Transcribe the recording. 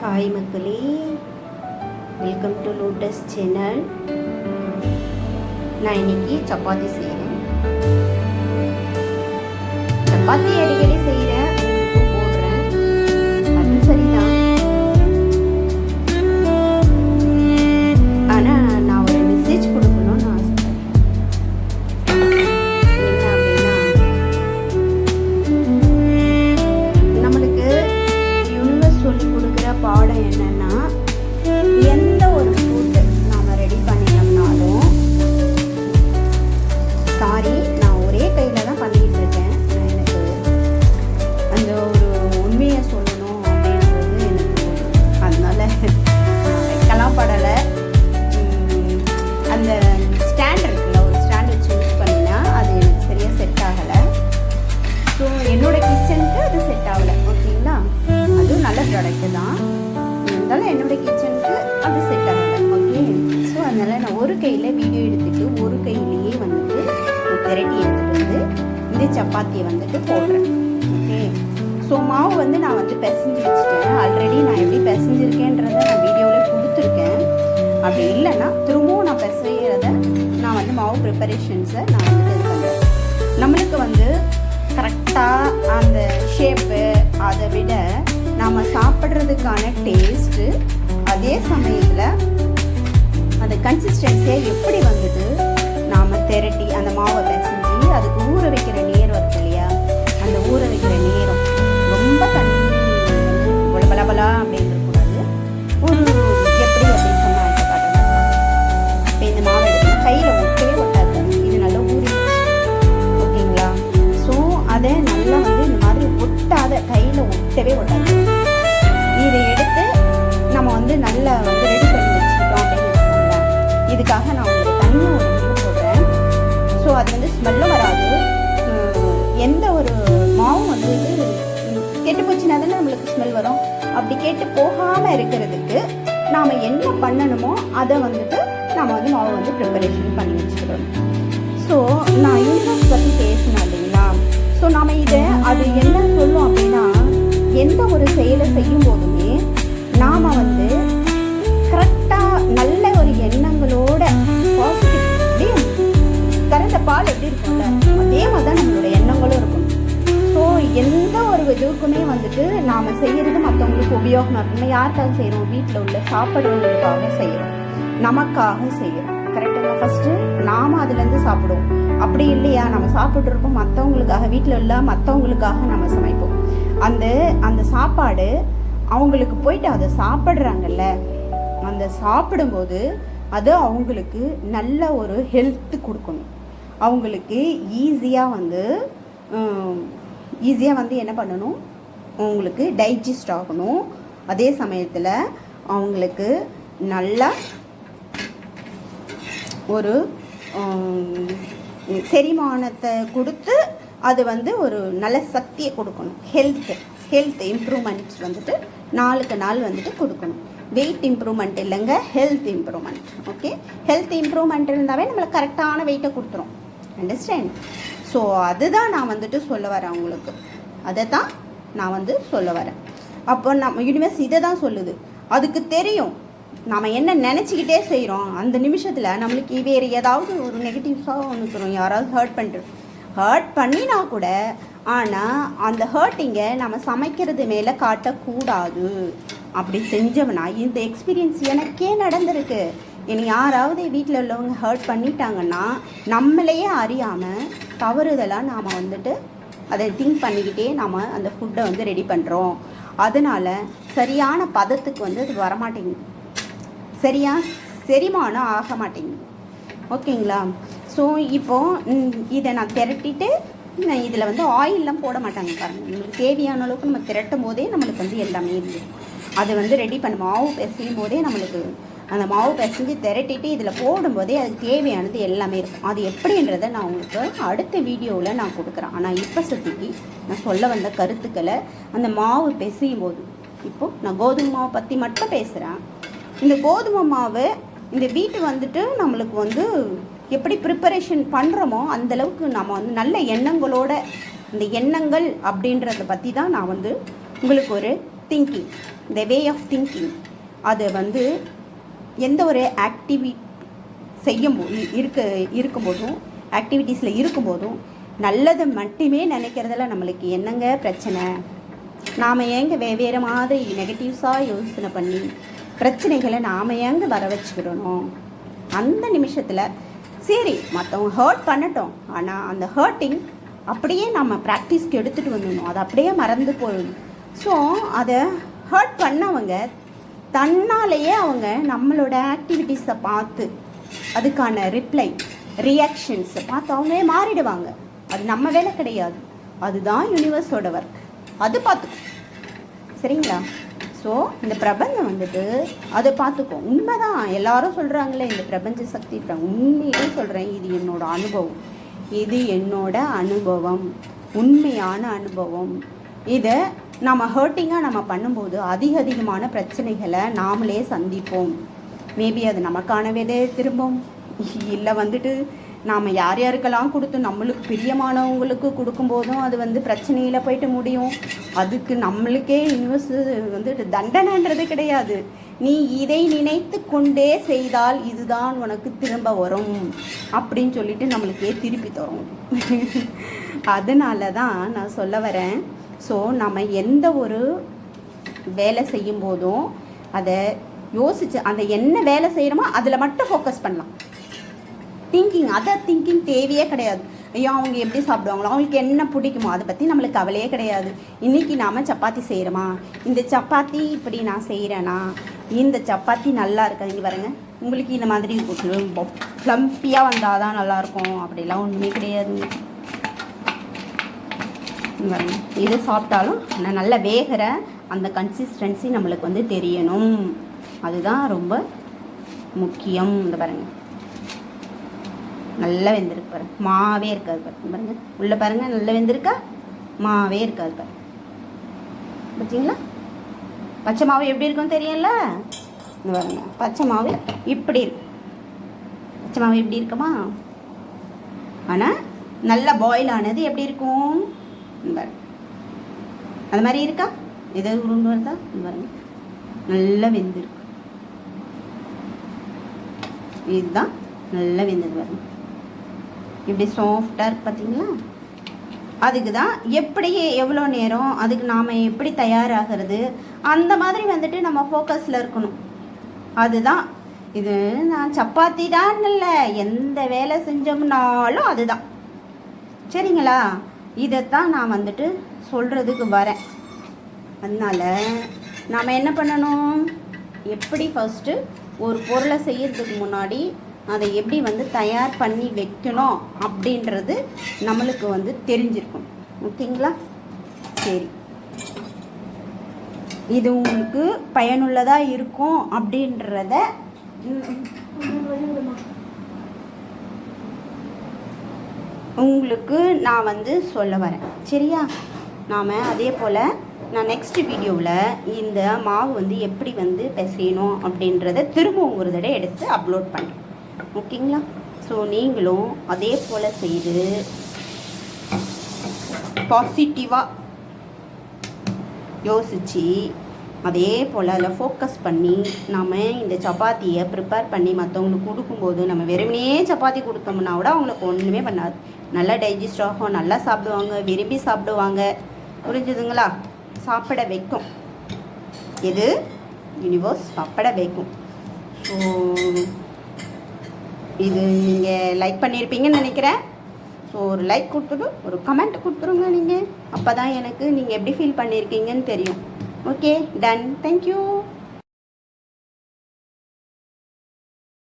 Hi மக்களே, welcome to lotus channel. நான் இன்னைக்கு சப்பாத்தி செய்கிறேன். சப்பாத்தி அடிக்கடி செய்கிறேன், போடுறேன், அது சரிதான். ஆனால் நான் ஒரு மெசேஜ் கொடுக்கணும்னு ஆசைப்படுறேன். என்ன அப்படின்னா, நம்மளுக்கு யூனிவர்ஸ் சொல்லி கொடுக்குற பாடம் என்னன்னா, எந்த ஒரு ஃபுட்டு நாம் ரெடி பண்ணினோம்னாலும், சாரி நான் ஒரே கையில் தான் பண்ணிக்கிட்டு இருக்கேன். எனக்கு அந்த ஒரு உண்மையை சொல்லணும் அப்படின்றது எனக்கு அதனால வைக்கலாம் படலை. அந்த ஸ்டாண்ட் இருக்குல்ல, ஒரு ஸ்டாண்ட் வச்சு யூஸ் பண்ணினா அது எனக்கு சரியாக செட் ஆகலை. ஸோ என்னோடய கிச்சனுக்கு அது செட் ஆகலை. ஓகேங்களா, அதுவும் நல்ல ப்ராடக்ட்டு தான், இருந்தாலும் என்னோடய கிச்சனுக்கு அது செட் ஆகலை. ஓகே, ஸோ அதனால் நான் ஒரு கையில் வீடியோ எடுத்துகிட்டு ஒரு கையிலேயே வந்துட்டு திரட்டி எடுத்துகிட்டு வந்து இந்த சப்பாத்தியை வந்துட்டு போடுறேன். ஓகே, ஸோ மாவு வந்து நான் வந்து பிசைஞ்சு வச்சுட்டேன். ஆல்ரெடி நான் எப்படி பிசைஞ்சிருக்கேன்றதை நான் வீடியோவில் கொடுத்துருக்கேன். அப்படி இல்லைன்னா திரும்பவும் நான் பிசைகிறத நான் வந்து மாவு ப்ரிப்பரேஷன்ஸை நான் வந்து இது பண்ணுறேன். நம்மளுக்கு வந்து கரெக்டாக அந்த ஷேப்பு, அதை விட நாம் சாப்பிட்றதுக்கான டேஸ்ட்டு, அதே சமயத்தில் அந்த கன்சிஸ்டன்சியை எப்படி வந்துட்டு நாம் திரட்டி அந்த மாவை பிசைஞ்சு அதுக்கு ஊற வைக்கிற நேரம் இருக்கு இல்லையா, அந்த ஊற வைக்கிற நேரம் ரொம்ப தண்ணி வந்து பலபலா அப்படின்னு இருக்கக்கூடாது. ஒரு எப்படி அப்படின்னு சொன்னால் இப்போ இந்த மாவை எடுத்து கையில் ஒட்டவே ஒட்டாது, இது நல்லா ஊறிடுச்சு. ஓகேங்களா, ஸோ அதை நல்லா வந்து இந்த மாதிரி ஒட்டாத, கையில் ஒட்டவே ஒட்டாது. இதை எடுத்து நம்ம வந்து நல்லா வந்து ரெடி பண்ணி வச்சுக்கிட்டோம் அப்படின்னு வச்சுக்கோங்களேன். இதுக்காக நான் ஒரு தனியாக ஒரு மீன் போடுறேன். ஸோ அது வந்து ஸ்மெல்லும் வராது. எந்த ஒரு மாவும் வந்து கெட்டு போச்சுன்னா தானே நம்மளுக்கு ஸ்மெல் வரும். அப்படி கெட்டு போகாமல் இருக்கிறதுக்கு நாம் என்ன பண்ணணுமோ அதை வந்துட்டு நாம் வந்து மாவு வந்து ப்ரிப்பரேஷன் பண்ணி வச்சுக்கிறோம். ஸோ நான் யூனிவர்ஸ் பற்றி பேசினேன் இல்லைங்களா. ஸோ நாம் இதை அது என்ன சொல்லும் அப்படின்னா, எந்த ஒரு செயலை செய்யும் போதுமே நாம் வந்து கரெக்டாக நல்ல ஒரு எண்ணங்களோட பாசிட்டிவ், அப்படியே கறந்த பால் எப்படி இருக்கும்ல அதே மாதிரி தான் நம்மளோட எண்ணங்களும் இருக்கும். ஸோ எந்த ஒரு இதுக்குமே வந்துட்டு நாம் செய்கிறது மற்றவங்களுக்கு உபயோகமாக இருக்கணும். யாருக்காக செய்கிறோம்? வீட்டில் உள்ள சாப்பிட்றவங்களுக்காக செய்கிறோம், நமக்காக செய்கிறோம். கரெக்டுங்களா? ஃபஸ்ட்டு நாம் அதுலேருந்து சாப்பிடுவோம். அப்படி இல்லையா, நம்ம சாப்பிட்ருப்போம் மற்றவங்களுக்காக, வீட்டில் உள்ள மற்றவங்களுக்காக நம்ம சமைப்போம். அந்த சாப்பாடு அவங்களுக்கு போயிட்டு அதை சாப்பிட்றாங்கல்ல, அந்த சாப்பிடும்போது அது அவங்களுக்கு நல்ல ஒரு ஹெல்த்து கொடுக்கணும். அவங்களுக்கு ஈஸியாக வந்து என்ன பண்ணணும், அவங்களுக்கு டைஜஸ்ட் ஆகணும். அதே சமயத்தில் அவங்களுக்கு நல்லா ஒரு செரிமானத்தை கொடுத்து அது வந்து ஒரு நல்ல சக்தியை கொடுக்கணும். ஹெல்த் இம்ப்ரூவ்மெண்ட்ஸ் வந்துட்டு நாளுக்கு நாள் வந்துட்டு கொடுக்கணும். வெயிட் இம்ப்ரூவ்மெண்ட் இல்லைங்க, health improvement. Okay, health improvement இருந்தாவே நம்மளுக்கு கரெக்டான வெயிட்டை கொடுத்துரும். அண்டர்ஸ்டாண்ட்? ஸோ அதுதான் நான் வந்துட்டு சொல்ல வரேன் உங்களுக்கு, அதை தான் நான் வந்து சொல்ல வரேன். அப்போ நம்ம யூனிவர்ஸ் இதை தான் சொல்லுது. அதுக்கு தெரியும் நாம் என்ன நினச்சிக்கிட்டே செய்கிறோம். அந்த நிமிஷத்தில் நம்மளுக்கு வேறு ஏதாவது ஒரு நெகட்டிவ்ஸாக ஒன்று தரும், யாராவது ஹர்ட் பண்ணினா கூட. ஆனால் அந்த ஹர்ட்டிங்கை நம்ம சமைக்கிறது மேலே காட்டக்கூடாது. அப்படி செஞ்சோம்னா, இந்த எக்ஸ்பீரியன்ஸ் எனக்கே நடந்திருக்கு. என்னை யாராவது வீட்டில் உள்ளவங்க ஹர்ட் பண்ணிட்டாங்கன்னா நம்மளையே அறியாமல் தவறுதலாக நாம் வந்துட்டு அதை திங்க் பண்ணிக்கிட்டே நாம் அந்த ஃபுட்டை வந்து ரெடி பண்ணுறோம். அதனால் சரியான பதத்துக்கு வந்து அது வரமாட்டேங்குது, சரியாக செரிமானம் ஆக மாட்டேங்குது. ஓகேங்களா? ஸோ இப்போது இதை நான் திரட்டிட்டு, நான் இதில் வந்து ஆயிலெலாம் போட மாட்டாங்க பாருங்கள். நம்மளுக்கு தேவையான அளவுக்கு நம்ம திரட்டும் போதே நம்மளுக்கு வந்து எல்லாமே இருக்குது. அதை வந்து ரெடி பண்ண மாவு பிசையும் போதே நம்மளுக்கு அந்த மாவு பிசைஞ்சு திரட்டிட்டு இதில் போடும்போதே அதுக்கு தேவையானது எல்லாமே இருக்கும். அது எப்படின்றத நான் உங்களுக்கு அடுத்த வீடியோவில் நான் கொடுக்குறேன். ஆனால் இப்போ சத்திக்கு நான் சொல்ல வந்த கருத்துக்களை அந்த மாவு பிசையும் போது, இப்போது நான் கோதுமை மாவை பற்றி மட்டும் பேசுகிறேன். இந்த கோதுமை மாவு இந்த வீட்டு வந்துட்டு நம்மளுக்கு வந்து எப்படி ப்ரிப்பரேஷன் பண்ணுறோமோ அந்தளவுக்கு நம்ம வந்து நல்ல எண்ணங்களோட, இந்த எண்ணங்கள் அப்படின்றத பற்றி தான் நான் வந்து உங்களுக்கு ஒரு thinking, the way of thinking, அது வந்து எந்த ஒரு இருக்கும்போதும் ஆக்டிவிட்டீஸில் இருக்கும்போதும் நல்லது மட்டுமே நினைக்கிறதுல நம்மளுக்கு என்னங்க பிரச்சனை? நாம் ஏங்க வெவ்வேறு மாதிரி நெகட்டிவ்ஸாக யோசனை பண்ணி பிரச்சனைகளை நாம் ஏங்க வர வச்சுக்கிடணும்? அந்த நிமிஷத்தில் சரி மற்றவங்க ஹர்ட் பண்ணட்டும், ஆனால் அந்த ஹர்ட்டிங் அப்படியே நம்ம ப்ராக்டிஸ்க்கு எடுத்துகிட்டு வந்துடணும், அது அப்படியே மறந்து போயிடணும். ஸோ அதை ஹர்ட் பண்ணவங்க தன்னாலேயே அவங்க நம்மளோட ஆக்டிவிட்டீஸை பார்த்து அதுக்கான ரியாக்ஷன்ஸை பார்த்து அவங்களே மாறிடுவாங்க. அது நம்ம வேலை கிடையாது, அதுதான் யூனிவர்ஸோட ஒர்க், அது பார்த்துக்கும். சரிங்களா? ஸோ இந்த பிரபஞ்சம் வந்துட்டு அதை பார்த்துக்கும். உண்மைதான், எல்லாரும் சொல்கிறாங்களே இந்த பிரபஞ்ச சக்தி, உண்மையிலே சொல்கிறேன், இது என்னோட அனுபவம், இது என்னோட அனுபவம், உண்மையான அனுபவம். இதை நம்ம ஹர்ட்டிங்காக நம்ம பண்ணும்போது அதிகமான பிரச்சனைகளை நாமளே சந்திப்போம். மேபி அது நமக்கானவே திரும்பும், இல்லை வந்துட்டு நாம் யார் யாருக்கெல்லாம் கொடுத்து நம்மளுக்கு பிரியமானவங்களுக்கு கொடுக்கும்போதும் அது வந்து பிரச்சனையில் போயிட்டு முடியும். அதுக்கு நம்மளுக்கே யூனிவர்ஸ் வந்துட்டு தண்டனைன்றது கிடையாது. நீ இதை நினைத்து கொண்டே செய்தால் இதுதான் உனக்கு திரும்ப வரும் அப்படின்னு சொல்லிட்டு நம்மளுக்கே திருப்பி தரும். அதனால தான் நான் சொல்ல வரேன். ஸோ நம்ம எந்த ஒரு வேலை செய்யும் போதும் அதை யோசித்து அந்த என்ன வேலை செய்கிறோமோ அதில் மட்டும் ஃபோக்கஸ் பண்ணலாம். அதர் திங்கிங் தேவையே கிடையாது. ஐயோ அவங்க எப்படி சாப்பிடுவாங்களோ, அவங்களுக்கு என்ன பிடிக்குமோ அதை பற்றி நம்மளுக்கு கவலையே கிடையாது. இன்றைக்கி நாம் சப்பாத்தி செய்கிறோமா, இந்த சப்பாத்தி இப்படி நான் செய்கிறேன்னா இந்த சப்பாத்தி நல்லா இருக்காது, இங்கே பாருங்க உங்களுக்கு இந்த மாதிரி ஃப்ளம்பியாக வந்தால் தான் நல்லாயிருக்கும், அப்படிலாம் ஒன்றுமே கிடையாது. இது சாப்பிட்டாலும் நான் நல்லா வேகிற அந்த கன்சிஸ்டன்சி நம்மளுக்கு வந்து தெரியணும், அதுதான் ரொம்ப முக்கியம். இந்த பாருங்கள் நல்லா வெந்திருக்கு பாருங்க, மாவே இருக்காது பாருங்க, உள்ளே பாருங்கள் நல்லா வெந்திருக்கா, மாவே இருக்காது பாருங்க. பார்த்தீங்களா பச்சை மாவு எப்படி இருக்குன்னு தெரியல? இந்த பாருங்க பச்சை மாவு இப்படி இருக்கு, பச்சை மாவு எப்படி இருக்குமா? ஆனால் நல்லா பாயில் ஆனது எப்படி இருக்கும் பாருங்க, அது மாதிரி இருக்கா? எதாவது உருண்டு வருதா? பாருங்க நல்லா வெந்திருக்கு, இதுதான் நல்லா வெந்தது பாருங்க, இப்படி சாஃப்டாக இருக்குது பார்த்தீங்களா? அதுக்கு தான் எப்படி எவ்வளோ நேரம், அதுக்கு நாம் எப்படி தயாராகிறது, அந்த மாதிரி வந்துட்டு நம்ம ஃபோக்கஸில் இருக்கணும். அதுதான் இது. நான் சப்பாத்தி தான் இல்லை, எந்த வேலை செஞ்சோம்னாலும் அதுதான். சரிங்களா? இதைத்தான் நான் வந்துட்டு சொல்கிறதுக்கு வரேன். அதனால் நாம் என்ன பண்ணணும், எப்படி ஃபஸ்ட்டு ஒரு பொருளை செய்யறதுக்கு முன்னாடி அதை எப்படி வந்து தயார் பண்ணி வைக்கணும் அப்படின்றது நம்மளுக்கு வந்து தெரிஞ்சிருக்கும். ஓகேங்களா? சரி, இது உங்களுக்கு பயனுள்ளதாக இருக்கும் அப்படின்றத உங்களுக்கு நான் வந்து சொல்ல வரேன். சரியா? நாம் அதே போல் நான் நெக்ஸ்ட் வீடியோவில் இந்த மாவு வந்து எப்படி வந்து பிசையணும் அப்படின்றத திரும்பவும் ஒரு தடவை எடுத்து அப்லோட் பண்ணுறேன். ஓகேங்களா? ஸோ நீங்களும் அதே போல் செய்து பாசிட்டிவாக யோசித்து அதே போல் அதில் ஃபோக்கஸ் பண்ணி நாம் இந்த சப்பாத்தியை ப்ரிப்பேர் பண்ணி மற்றவங்களுக்கு கொடுக்கும்போது, நம்ம வெறுமனே சப்பாத்தி கொடுத்தோம்னா கூட அவங்களுக்கு ஒன்றுமே பண்ணாது, நல்லா டைஜஸ்ட் ஆகும், நல்லா சாப்பிடுவாங்க, விரும்பி சாப்பிடுவாங்க. புரிஞ்சுதுங்களா? சாப்பிட வைக்கும், இது யூனிவர்ஸ் சாப்பிட வைக்கும். ஸோ இது நீங்கள் லைக் பண்ணியிருப்பீங்கன்னு நினைக்கிறேன். ஸோ ஒரு லைக் கொடுத்துட்டு ஒரு கமெண்ட் கொடுத்துருங்க நீங்கள், அப்போ தான் எனக்கு நீங்கள் எப்படி ஃபீல் பண்ணியிருக்கீங்கன்னு தெரியும். Okay, done. தேங்க்யூ.